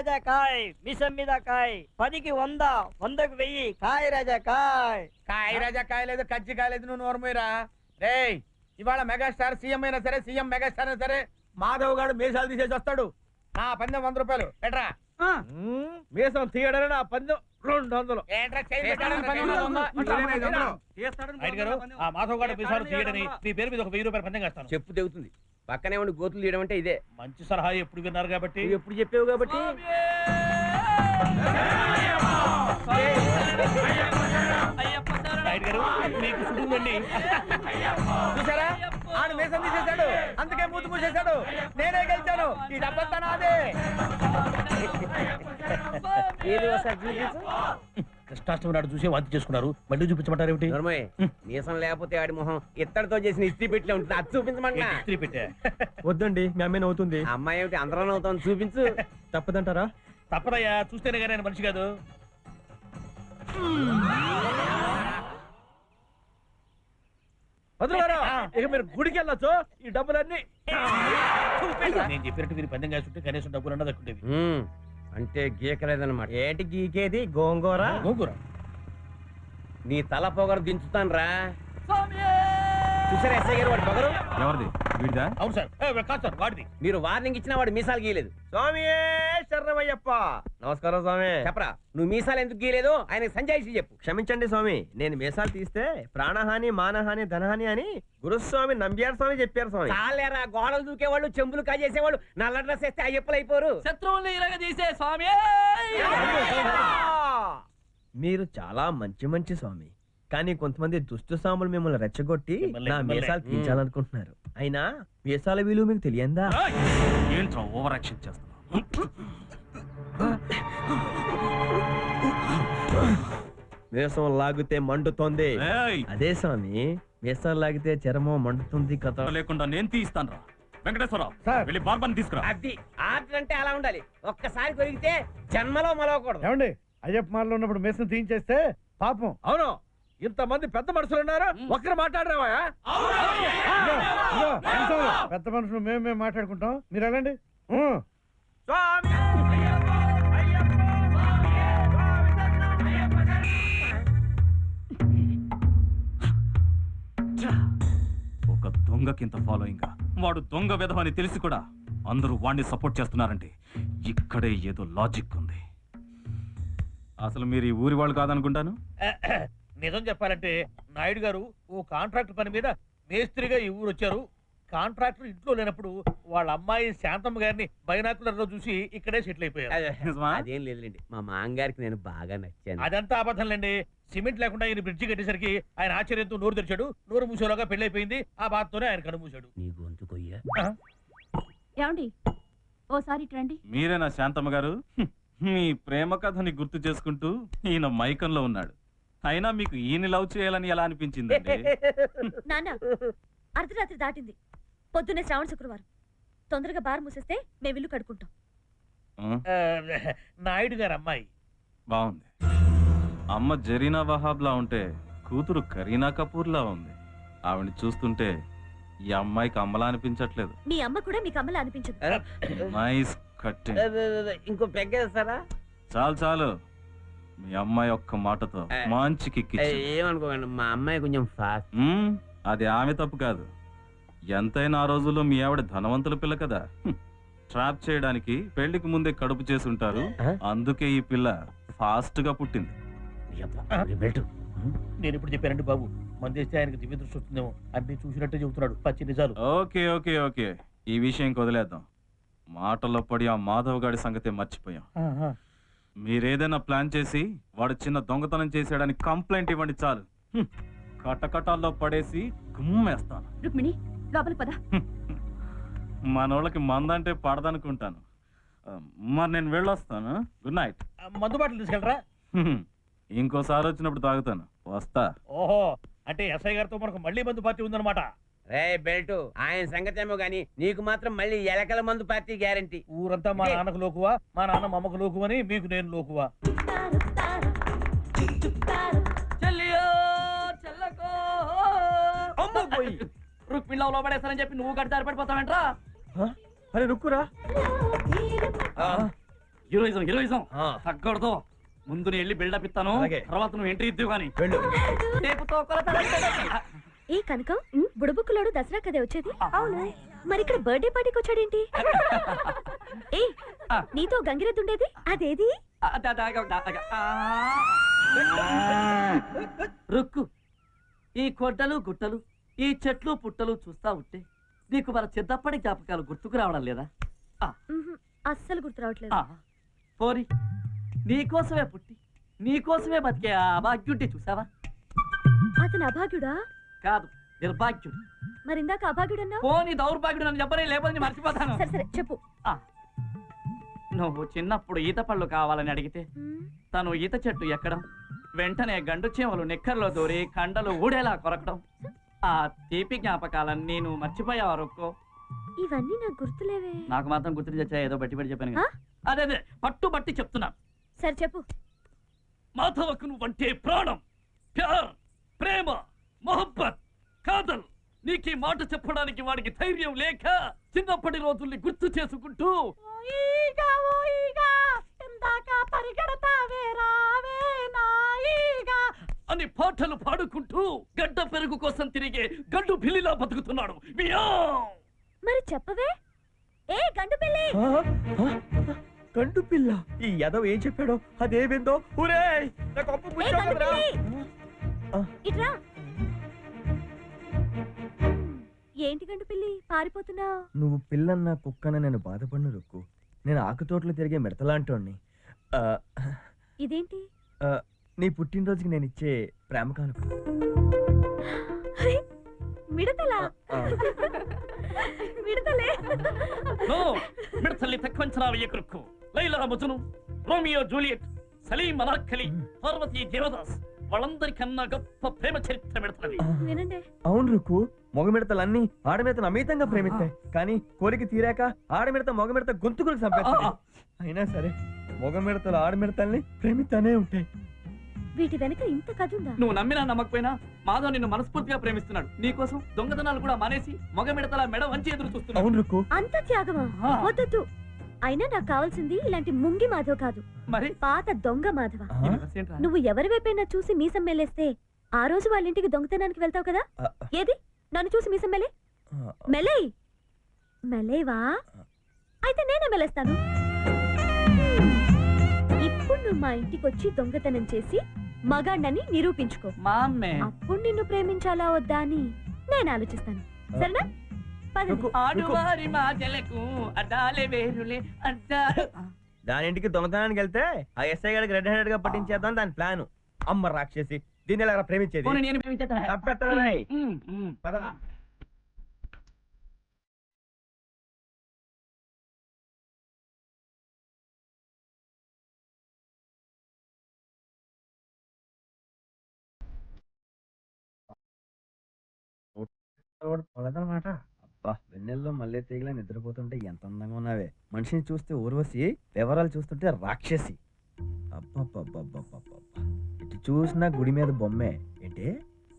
రాజా కాయ్, మిసం మీద కాయ్, 10కి 100, 100కి 1000, కాయ్ రాజా కాయ్. కాయ రాజా కాయలేదు, కజ్జి కాయలేదు, నువ్వు నోరుమోయరా. రేయ్, ఇవాళ మెగాస్టార్ సీఎం అయినా సరే, సీఎం మెగాస్టార్ అయినా సరే, మాధవ్ గారు మీసాలు తీసేసి వస్తాడు. నా పందెం 100 రూపాయలు ఎట్రా. మీసం తీయడమే నా పందెం 200. మాధవ్ గారు మీసాలు తీయడని మీ పేరు మీద 1000 రూపాయలు పందెం చేస్తాను. చెప్పు తెగుతుంది. పక్కనే ఉండి గోతులు తీయడం అంటే ఇదే. మంచి సలహా ఎప్పుడు విన్నారు కాబట్టి. ఎప్పుడు చెప్పావు కాబట్టి. నాయుడు గారు మీకు సుడుందండి. చూసారా, ఆడు మీసం తీసేశాడు, అందుకే మూతి మూసేశాడు. నేనే గెలిచాను, ఈ డబ్బంతా నాదే. కృష్ణాష్టమి నాడు చూసే వాంతి చేసుకున్నారు, మళ్ళీ చూపించమంటారు ఏమిటి? మీసం లేకపోతే ఆడి మొహం ఇత్తడితో చేసిన ఇస్త్రీ పెట్టిలో ఉంటుంది, అది చూపించమంటా. ఇస్త్రీ పెట్టా. వద్దండి, మీ అమ్మాయి నవ్వుతుంది. అమ్మాయి ఏమిటి అందరం అవుతుంది, చూపించు. తప్పదంటారా? తప్పదయ్యా, చూస్తేనే కానీ ఆయన మనిషి కాదు. ఇక మీరు గుడికి వెళ్ళొచ్చు. ఈ డబ్బులన్నీ నేను చెప్పినట్టు మీరు పందెం కాసుంటే కనీసం డబ్బులు దక్కుండేవి. అంటే గీకలేదన్నమాట. ఏంటి గీకేది? గోంగూర. గోంగూర నీ తల పొగరు దించుతాను రా. చూసారా ఎస్ఐ గారు వాడి పొగరు? ఎవరిది? వీడిదా? అవును సార్. కాదు సార్, వాడిది. మీరు వార్నింగ్ ఇచ్చినా వాడు మీసాలు గీయలేదు. స్వామి శరణమయ్యప్ప. నమస్కారం స్వామి. చెప్పరా, నువ్వు మీసాలు ఎందుకు గీయలేదు ఆయనకి సంజాయిషి చెప్పు. క్షమించండి స్వామి, నేను మీసాలు తీస్తే ప్రాణహాని మానహాని ధనహాని అని గురుస్వామి నంబ్యార్ స్వామి చెప్పారు స్వామి. చాలేరా, గోడలు దూకేవాళ్ళు, చెంబులు కాజేసేవాళ్ళు నల్ల డ్రెస్ వేస్తే అయ్యప్పలు అయిపోరు. శత్రువుల్ని ఇలాగ తీసే స్వామి. మీరు చాలా మంచి మంచి స్వామి, కానీ కొంతమంది దుష్ట స్వాములు మిమ్మల్ని రెచ్చగొట్టి నా మీసాలు తీయించాలనుకుంటున్నారు. అయినా మీసాల విలువ మీకు తెలియందా? ఏంట్రా ఓవర్ యాక్షన్ చేస్తున్నావు? మీసం లాగితే మండుతోంది. అదే స్వామి, మీసాలు లాగితే చర్మం మండుతుంది కదా. లేకుండా నేను తీయిస్తాను రా. వెంకటేశ్వరరావు, వెళ్ళి బార్బన్ తీసుకురా. అది ఆర్డర్ అంటే అలా ఉండాలి. ఒక్కసారి కొరిగితే జన్మలో మలవకూడదు. ఏమండి, అయ్యప్ప మాలలో ఉన్నప్పుడు మీసం తీయించేస్తే పాపం. అవును, ఇంతమంది పెద్ద మనుషులు ఉన్నారు, ఒక్కరు మాట్లాడరావా? పెద్ద మనుషులు మేము మాట్లాడుకుంటాం, మీరు వెళ్ళండి. ఒక దొంగకింత ఫాలోయింగ్, వాడు దొంగ విధమని తెలిసి కూడా అందరూ వాడిని సపోర్ట్ చేస్తున్నారంటే ఇక్కడే ఏదో లాజిక్ ఉంది. అసలు మీరు ఈ ఊరి వాళ్ళు కాదనుకుంటాను. నిజం చెప్పాలంటే నాయుడు గారు ఓ కాంట్రాక్టర్ పని మీద మేస్త్రిగా ఈ ఊరు వచ్చారు. కాంట్రాక్టర్ ఇంట్లో లేనప్పుడు వాళ్ళ అమ్మాయి శాంతమ్మ గారిని బైనాకులర్ లో చూసి ఇక్కడే సెటిల్ అయిపోయారు. అదేం లేదులేండి, మా మాంగారికి నేను బాగా నచ్చాను. అదంతా అబద్ధంలేండి. సిమెంట్ లేకుండా ఈయన బ్రిడ్జి కట్టేసరికి ఆయన ఆశ్చర్యంతో నోరు తెరిచాడు. నోరు మూసేలోగా పెళ్లి అయిపోయింది. ఆ బాధతోనే ఆయన కను మూసాడు. నీ గొంతు కొయ్యా. ఏమండి ఓసారి రండి. మీరేనా శాంతమ్మ గారు? మీ ప్రేమ కథని గుర్తు చేసుకుంటూ ఈయన మైకంలో ఉన్నాడు. అయినా మీకు ఈయన లవ్ చేయాలని ఎలా అనిపించింది? నాన్న, అర్ధరాత్రి దాటింది, పొద్దున్నే శ్రావణ శుక్రవారం. తొందరగా బార్ మూసేస్తే మేము ఇల్లు కడుకుంటాం. నాయుడు గారు అమ్మాయి బాగుంది. అమ్మ జరీనా వహాబ్ లా ఉంటే కూతురు కరీనా కపూర్ లా ఉంది. ఆవిడ చూస్తుంటే ఈ అమ్మాయికి అమ్మలా అనిపించట్లేదు. మీ అమ్మ కూడా మీకు అమ్మలా అనిపించదు. Nice cutting. ఇంకో పెగ్గేస్తారా? చాలు చాలు, మీ అమ్మాయి ఒక్క మాటతో మంచి కిక్కిచ్చింది. ఏమనుకోకండి, మా అమ్మాయి కొంచెం ఫాస్ట్. అది ఆమె తప్పు కాదు. ఎంతైనా ఆ రోజుల్లో మీ ఆవిడ ధనవంతుల పిల్ల కదా. ట్రాప్ చేయడానికి పెళ్లికి ముందే కడుపు చేసుంటారు. అందుకే ఈ పిల్ల ఫాస్ట్ గా పుట్టింది. నేను ఇప్పుడు చెప్పానండి బాబు, మందేస్తే ఆయనకు దివ్య దృష్టి వస్తుందేమో. అన్ని చూసినట్టే చెబుతున్నాడు, పచ్చి నిజాలు. ఓకే ఓకే ఓకే, ఈ విషయం వదిలేద్దాం. మాటల్లో పడి ఆ మాధవ్ గాడి సంగతే మర్చిపోయాం. మీరేదైనా ప్లాన్ చేసి వాడు చిన్న దొంగతనం చేసాడని కంప్లైంట్ ఇవ్వండి చాలు. కటకటాల్లో పడేసి గుమ్మేస్తాను. రుక్మిణి, లోపలికి పద. మనోళ్ళకి మందంటే పడదనుకుంటాను. మరి నేను వెళ్ళొస్తాను. Good night. మందు బాటలు తీసుకెళ్ళరా? ఇంకోసారి వచ్చినప్పుడు తాగుతాను. వస్తా. ఓహో, అంటే ఎస్ఐ గారితో మనకు మళ్ళీ మందు పార్టీ ఉందన్నమాట. రే బెల్ట్, ఆయన సంగతి ఏమో గానీ నీకు మాత్రం మళ్ళీ ఎలకల మందు పార్టీ గ్యారంటీ. ఊరంతా మా నాన్నకు లోకువా, మా నాన్న మమ్మకు లోకువని మీకు నేను లోకువా. రుక్మిణిలో లోపడేస్తానని చెప్పి నువ్వు గడిదారి పడిపోతావేంట్రా? అరే రుక్కురా. హీరోయిజం హీరోయిజం ఆ. తగ్గకూడదు. ముందు నేను వెళ్ళి బిల్డప్ ఇస్తాను, అలాగే. తర్వాత నువ్వు ఎంట్రీ ఇద్దు కానీ. వెళ్ళు. టేపుతో కొలతలు ఏ కనుక బుడబుక్కులోడు దసరా కదే వచ్చేది. అవును, మరి ఇక్కడ బర్త్డే పార్టీకి వచ్చాడేంటి? ఏ నీతో గంగిరెద్దు ఉండేది అదేది? రుక్కు, ఈ కొండలు గుట్టలు, ఈ చెట్లు పుట్టలు చూస్తా ఉంటే నీకు మన చిన్నప్పటి జ్ఞాపకాలు గుర్తుకు రావడం లేదా? ఉహుం, అస్సలు గుర్తు రావట్లేదు. పోరి, నీకోసమే పుట్టి నీకోసమే బతికే ఆ అభాగ్యుంటే చూసావా? అతను అభాగ్యుడా? కాదు, నిర్భాగ్యుడు. మరి ఇందాక అభాగ్యుడన్నా? పోని దౌర్భాగ్యుడు నన్ను చెప్పనే, లేకపోతే మర్చిపోతాను. సరే సరే చెప్పు. నువ్వు చిన్నప్పుడు ఈత పళ్ళు కావాలని అడిగితే ఉమ్, తను ఈత చెట్టు ఎక్కడం, వెంటనే గండు చీమలు నిక్కర్లో దూరి కండలు ఊడేలా కొరకడం, ఆ తీపి జ్ఞాపకాలన్నీ నువ్వు మర్చిపోయావు రుక్కో. ఇవన్నీ నాకు గుర్తులేవే. నాకు మాత్రం గుర్తు తెచ్చా, ఏదో బట్టి బట్టి చెప్పాను ఆ? కదా. అదే అదే పట్టుబట్టి చెప్తున్నా. సరే చెప్పు. మాధవకు నువ్వంటే ప్రాణం, ప్యార్, ప్రేమ, మొహబ్బత్, కాదల్. నీకీ మాట చెప్పడానికి వాడికి ధైర్యం లేక చిన్నప్పటి రోజుల్ని గుర్తు చేసుకుంటూ అని పాటలు పాడుకుంటూ గడ్డ పెరుగు కోసం తిరిగే గడ్డు పిల్లిలా బతుకుతున్నాడు. మియావ్! మరి చెప్పవే. ఏ గండు పిల్లి, కండు పిల్ల ఈ యదవ్ ఏం చెప్పాడో అదేమిందో. ఊరే నా కొప్పు ఏ పుచ్చావు గండు కదరా. పిల్లి, ఆ. ఇట్రా. ఏంటి గండు పిల్లి పారిపోతున్నావు? నువ్వు పిల్లన్న కుక్కన నేను బాధపడిన రుక్కు. నేను ఆకుతోటలో తిరిగే మిడతలాంటోడిని. ఇదేంటి? నీ పుట్టినరోజుకి నేను ఇచ్చే ప్రేమ కానుక. అరే, మిడతలా? మిడతలే. నో, మిడతల్ని తక్కువ అంచనా వేయకురుక్కు. లైలా మజ్ను, రోమియో జూలియట్, సలీం అనార్కలి, పార్వతీ దేవదాస్, వాళ్ళందరికన్నా గొప్ప ప్రేమ చరిత్ర మిడతలది. వినండి. అవును రుక్కు, మగ మిడతలన్నీ ఆడమిడతను అమితంగా ప్రేమిస్తాయి. కానీ కోరిక తీరాక ఆడమిడత మగ మిడత గొంతుకులకు చంపేస్తాయి. అయినా సరే మగ మిడతలు ఆడమిడతల్ని ప్రేమిస్తానే ఉంటాయి. వీటి వెనక ఇంత కథ ఉందా? నువ్వు నమ్మినా నమ్మకపోయినా మాధవ్ నిన్ను మనస్ఫూర్తిగా ప్రేమిస్తున్నాడు. నీకోసం దొంగతనాలు కూడా మానేసి మగ మిడతల మెడ వంచి ఎదురు చూస్తున్నాడు. అవును రుక్కు. అంత త్యాగమా? ఆ. వద్దొద్దు. అయినా నాకు కావాల్సింది ఇలాంటి ముంగి మాధవ్ కాదు, మరి పాత దొంగ మాధవ. ఆ? ఈ reverse ఏంట్రా? నువ్వు ఎవరి వైపైనా చూసి మీసం మెల్లేస్తే ఆ రోజు వాళ్ళ ఇంటికి దొంగతనానికి వెళ్తావు కదా. ఆ. ఏది నన్ను చూసి మీసం మెలే. ఆ. మెలేయ్. మెలేవా? అయితే నేనే మెలేస్తాను. ఇప్పుడు నువ్వు మా ఇంటికి వచ్చి దొంగతనం చేసి మగాణ్ణని నిరూపించుకో. మా అమ్మే అప్పుడు నిన్ను ప్రేమించాలా వద్దా అని నేను ఆలోచిస్తాను. సరేనా? పదండి. రుక్కు, రుక్కు. ఆడువారి మాటలకు అడ్డాలే వేరులే అడ్డా. దాని ఇంటికి దొంగతనానికి వెళ్తే ఆ ఎస్ఐ గారికి రెడ్ హ్యాండెడ్ గా పట్టించేద్దాం దాని ప్లాన్. అమ్మ రాక్షసి, దీన్ని ఎలా ప్రేమించేది? పోనీ నేను ప్రేమించేస్తాను. చంపేస్తాను రేయ్. పద. అబ్బా, వెన్నెల్లో మళ్ళీ తీగలా నిద్రపోతుంటే ఎంత అందంగా ఉన్నావే. మనిషిని చూస్తే ఊర్వశి, వివరాలు చూస్తుంటే రాక్షసి. అబ్బబ్బబ్బబ్బబ్బబ్బ, ఇటు చూసినా గుడి మీద బొమ్మే. ఏంటే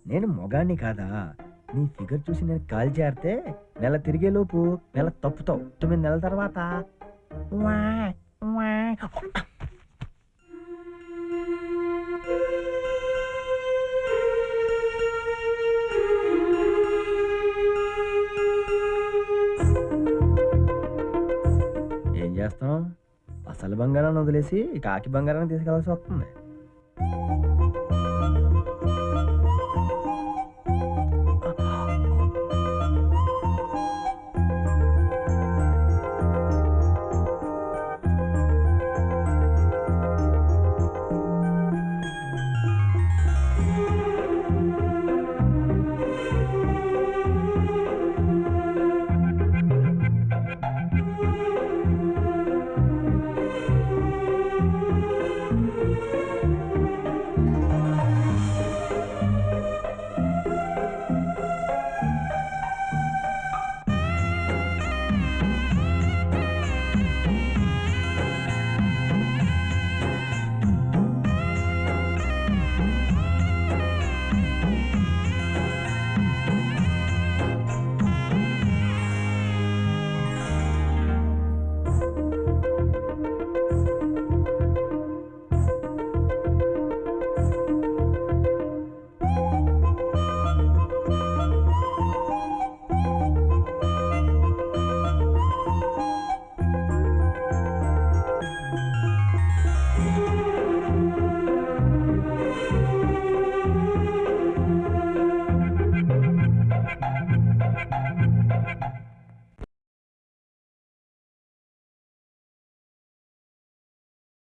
నేను మొగాన్ని కాదా? నీ ఫిగర్ చూసి నేను కాల్ చేరితే నెల తిరిగేలోపు నెల తప్పుతావు. 9 నెలల తర్వాత వా, వా. ఏం చేస్తాం? అసలు బంగారాన్ని వదిలేసి కాకి బంగారాన్ని తీసుకెళ్లాల్సి వస్తుంది.